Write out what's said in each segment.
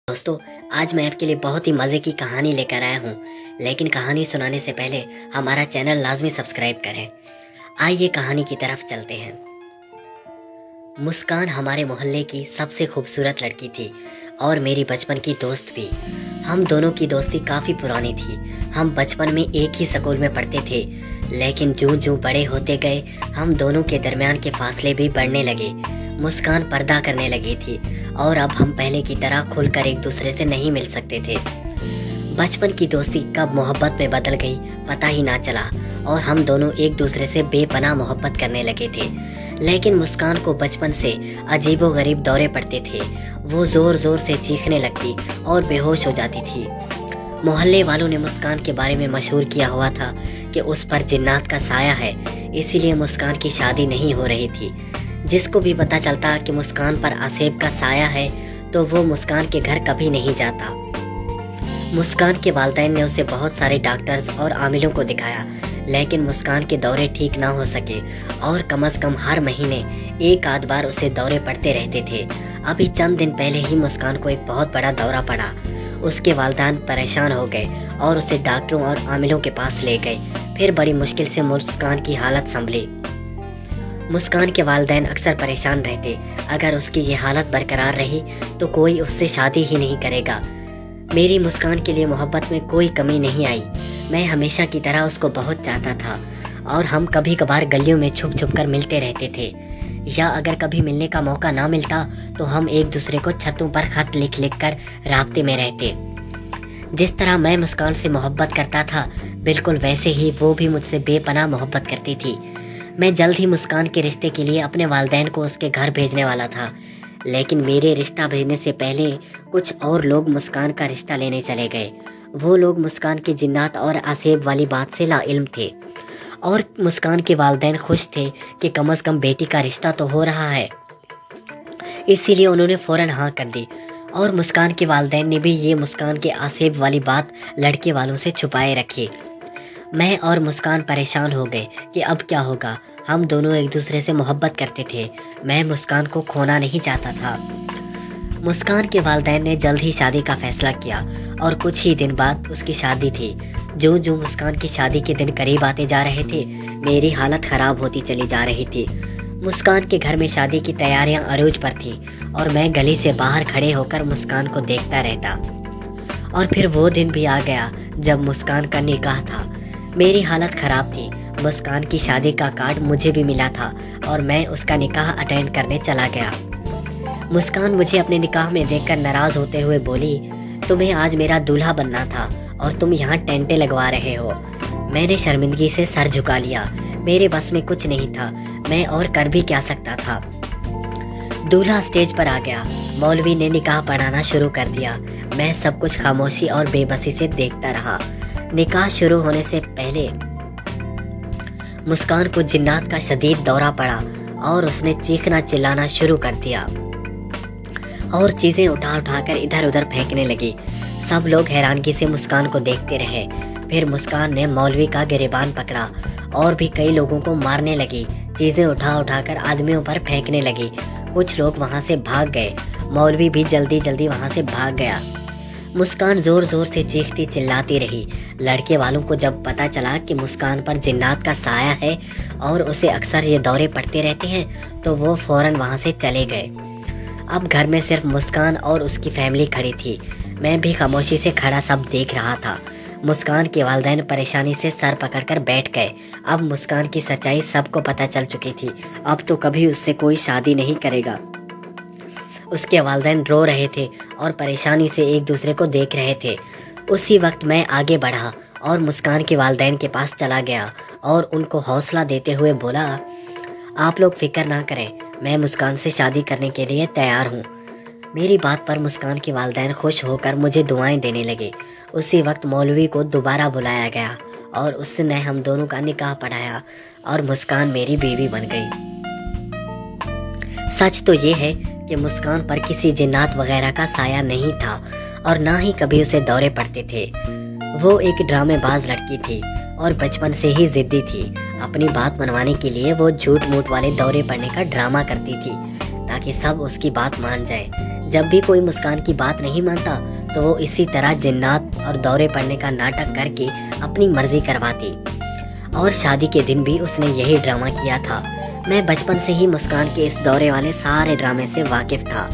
दोस्तों, आज मैं आपके लिए बहुत ही मज़े की कहानी लेकर आया हूँ। लेकिन कहानी सुनाने से पहले हमारा चैनल लाजमी सब्सक्राइब करें। आइए कहानी की तरफ चलते हैं। मुस्कान हमारे मोहल्ले की सबसे खूबसूरत लड़की थी और मेरी बचपन की दोस्त भी। हम दोनों की दोस्ती काफ़ी पुरानी थी। हम बचपन में एक ही स्कूल में पढ़ते थे, लेकिन जूं जूं बड़े होते गए हम दोनों के दरमियान के फासले भी बढ़ने लगे। मुस्कान पर्दा करने लगी थी और अब हम पहले की तरह खुलकर एक दूसरे से नहीं मिल सकते थे। बचपन की दोस्ती कब मोहब्बत में बदल गई पता ही ना चला और हम दोनों एक दूसरे से बेपनाह मोहब्बत करने लगे थे। लेकिन मुस्कान को बचपन से अजीबोगरीब दौरे पड़ते थे। वो ज़ोर ज़ोर से चीखने लगती और बेहोश हो जाती थी। मोहल्ले वालों ने मुस्कान के बारे में मशहूर किया हुआ था कि उस पर जिन्नात का साया है, इसीलिए मुस्कान की शादी नहीं हो रही थी। जिसको भी पता चलता कि मुस्कान पर आसेब का साया है तो वो मुस्कान के घर कभी नहीं जाता। मुस्कान के वालिदैन ने उसे बहुत सारे डॉक्टर्स और आमिलों को दिखाया, लेकिन मुस्कान के दौरे ठीक ना हो सके और कम से कम हर महीने एक आध बार उसे दौरे पड़ते रहते थे। अभी चंद दिन पहले ही मुस्कान को एक बहुत बड़ा दौरा पड़ा। उसके वालिदैन परेशान हो गए और उसे डॉक्टरों और आमिलों के पास ले गए। फिर बड़ी मुश्किल से मुस्कान की हालत संभली। मुस्कान के वालिदैन अक्सर परेशान रहते, अगर उसकी ये हालत बरकरार रही तो कोई उससे शादी ही नहीं करेगा। मेरी मुस्कान के लिए मोहब्बत में कोई कमी नहीं आई। मैं हमेशा की तरह उसको बहुत चाहता था और हम कभी कभार गलियों में छुप छुप कर मिलते रहते थे, या अगर कभी मिलने का मौका ना मिलता तो हम एक दूसरे को छतों पर खत लिख लिख कर राब्ते में रहते। जिस तरह मैं मुस्कान से मोहब्बत करता था, बिल्कुल वैसे ही वो भी मुझसे बेपनाह मोहब्बत करती थी। मैं जल्द ही मुस्कान के रिश्ते के लिए अपने वालिदैन को उसके घर भेजने वाला था, लेकिन मेरे रिश्ता भेजने से पहले कुछ और लोग मुस्कान का रिश्ता लेने चले गए। वो लोग मुस्कान के जिन्नात और आसेब वाली बात से लाइल्म थे और मुस्कान के वालिदैन खुश थे कि कम से कम बेटी का रिश्ता तो हो रहा है। इसीलिए उन्होंने फ़ौरन हाँ कर दी और मुस्कान के वालिदैन ने भी ये मुस्कान के आसेब वाली बात लड़के वालों से छुपाए रखी। मैं और मुस्कान परेशान हो गए कि अब क्या होगा। हम दोनों एक दूसरे से मोहब्बत करते थे। मैं मुस्कान को खोना नहीं चाहता था। मुस्कान के वालिदैन ने जल्द ही शादी का फैसला किया और कुछ ही दिन बाद उसकी शादी थी। जो जो मुस्कान की शादी के दिन करीब आते जा रहे थे, मेरी हालत ख़राब होती चली जा रही थी। मुस्कान के घर में शादी की तैयारियां अरूज पर थी और मैं गली से बाहर खड़े होकर मुस्कान को देखता रहता। और फिर वो दिन भी आ गया जब मुस्कान का निकाह था। मेरी हालत ख़राब थी। मुस्कान की शादी का कार्ड मुझे भी मिला था और मैं उसका निकाह अटेंड करने चला गया। मुस्कान मुझे अपने निकाह में देखकर नाराज़ होते हुए बोली, तुम्हें आज मेरा दूल्हा बनना था और तुम यहाँ टेंटे लगवा रहे हो। मैंने शर्मिंदगी से सर झुका लिया। मेरे बस में कुछ नहीं था, मैं और कर भी क्या सकता था। दूल्हा स्टेज पर आ गया। मौलवी ने निकाह पढ़ाना शुरू कर दिया। मैं सब कुछ खामोशी और बेबसी से देखता रहा। निकाह शुरू होने से पहले मुस्कान को जिन्नात का शदीद दौरा पड़ा और उसने चीखना चिल्लाना शुरू कर दिया और चीज़ें उठा उठा कर इधर उधर फेंकने लगी। सब लोग हैरानगी से मुस्कान को देखते रहे। फिर मुस्कान ने मौलवी का गिरेबान पकड़ा और भी कई लोगों को मारने लगी। चीज़ें उठा उठा कर आदमियों पर फेंकने लगी। कुछ लोग वहाँ से भाग गए। मौलवी भी जल्दी जल्दी वहाँ से भाग गया। मुस्कान ज़ोर ज़ोर से चीखती चिल्लाती रही। लड़के वालों को जब पता चला कि मुस्कान पर जिन्नात का साया है और उसे अक्सर ये दौरे पड़ते रहते हैं, तो वो फ़ौरन वहाँ से चले गए। अब घर में सिर्फ मुस्कान और उसकी फैमिली खड़ी थी। मैं भी खामोशी से खड़ा सब देख रहा था। मुस्कान के वालिदैन परेशानी से सर पकड़कर बैठ गए। अब मुस्कान की सच्चाई सबको पता चल चुकी थी। अब तो कभी उससे कोई शादी नहीं करेगा। उसके वालिदैन रो रहे थे और परेशानी से एक दूसरे को देख रहे थे। उसी वक्त मैं आगे बढ़ा और मुस्कान के वालिदैन के पास चला गया और उनको हौसला देते हुए बोला, आप लोग फिक्र ना करें, मैं मुस्कान से शादी करने के लिए तैयार हूँ। मेरी बात पर मुस्कान के वालिदैन खुश होकर मुझे दुआएं देने लगे। उसी वक्त मौलवी को दोबारा बुलाया गया और उसने हम दोनों का निकाह पढ़ाया और मुस्कान मेरी बीवी बन गई। सच तो ये है कि मुस्कान पर किसी जिन्नात वगैरह का साया नहीं था और ना ही कभी उसे दौरे पड़ते थे। वो एक ड्रामेबाज लड़की थी और बचपन से ही जिद्दी थी। अपनी बात मनवाने के लिए वो झूठ मूठ वाले दौरे पड़ने का ड्रामा करती थी ताकि सब उसकी बात मान जाए। जब भी कोई मुस्कान की बात नहीं मानता तो वो इसी तरह जिन्नात और दौरे पड़ने का नाटक करके अपनी मर्जी करवाती। और शादी के दिन भी उसने यही ड्रामा किया था। मैं बचपन से ही मुस्कान के इस दौरे वाले सारे ड्रामे से वाकिफ था।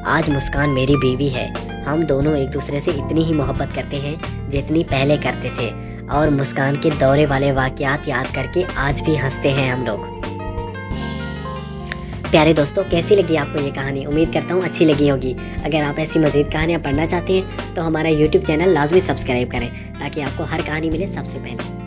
आज मुस्कान मेरी बीवी है। हम दोनों एक दूसरे से इतनी ही मोहब्बत करते हैं जितनी पहले करते थे, और मुस्कान के दौरे वाले वाक़यात याद करके आज भी हंसते हैं हम लोग। प्यारे दोस्तों, कैसी लगी आपको ये कहानी? उम्मीद करता हूँ अच्छी लगी होगी। अगर आप ऐसी मज़ीद कहानियाँ पढ़ना चाहते हैं तो हमारा YouTube चैनल लाजमी सब्सक्राइब करें ताकि आपको हर कहानी मिले सबसे पहले।